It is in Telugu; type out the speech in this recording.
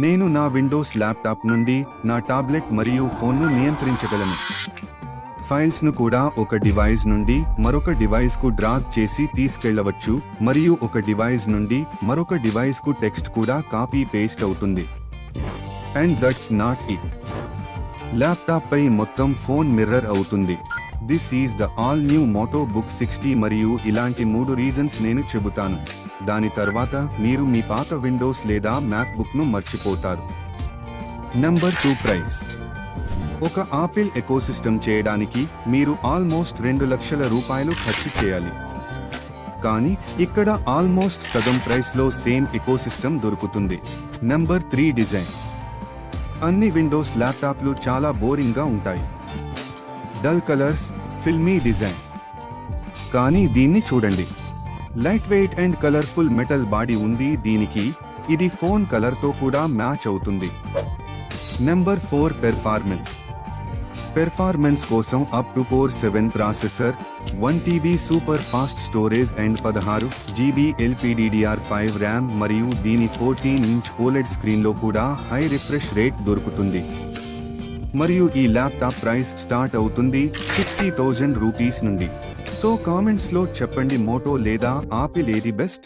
నేను నా విండోస్ ల్యాప్టాప్ నుండి నా టాబ్లెట్ మరియు ఫోన్ను నియంత్రించగలను. ఫైల్స్ను కూడా ఒక డివైస్ నుండి మరొక డివైస్కు డ్రాగ్ చేసి తీసుకెళ్లవచ్చు మరియు ఒక డివైస్ నుండి మరొక డివైస్కు టెక్స్ట్ కూడా కాపీ పేస్ట్ అవుతుంది. And that's not it. ల్యాప్టాప్పై మొత్తం ఫోన్ మిర్రర్ అవుతుంది. This is the all new Moto Book 60 మరియు ఇలాంటి 3 రీజన్స్ నేను చెబుతాను. దాని తర్వాత మీరు మీ పాత విండోస్ లేదా మ్యాక్ బుక్ను మర్చిపోతారు. Number 2 price. ఒక ఆపిల్ ఎకోసిస్టమ్ చేయడానికి మీరు ఆల్మోస్ట్ 2 లక్షల రూపాయలు ఖర్చు చేయాలి. కానీ ఇక్కడ ఆల్మోస్ట్ సగం ప్రైస్లో సేమ్ ఎకోసిస్టమ్ దొరుకుతుంది. Number 3 design. అన్ని విండోస్ ల్యాప్టాప్లు చాలా బోరింగ్గా ఉంటాయి. Dull colours, filmy design. కానీ దీన్ని చూడండి. Light weight and colourful metal body ఉంది దీనికి. ఇది ఫోన్ కలర్తో కూడా మ్యాచ్ అవుతుంది. Number 4 performance. పెర్ఫార్మెన్స్ కోసం up to core 7 processor, 1 TB super fast storage and 16 GB LPDDR5 RAM మరియు దీని 14-ఇంచ్ OLED స్క్రీన్లో కూడా హై రిఫ్రెష్ రేట్ దొరుకుతుంది. మరియు ఈ ల్యాప్టాప్ ప్రైస్ స్టార్ట్ అవుతుంది 60,000 రూపీస్ నుండి. సో కామెంట్స్లో చెప్పండి, మోటో లేదా ఆపిల్ ఏది బెస్ట్?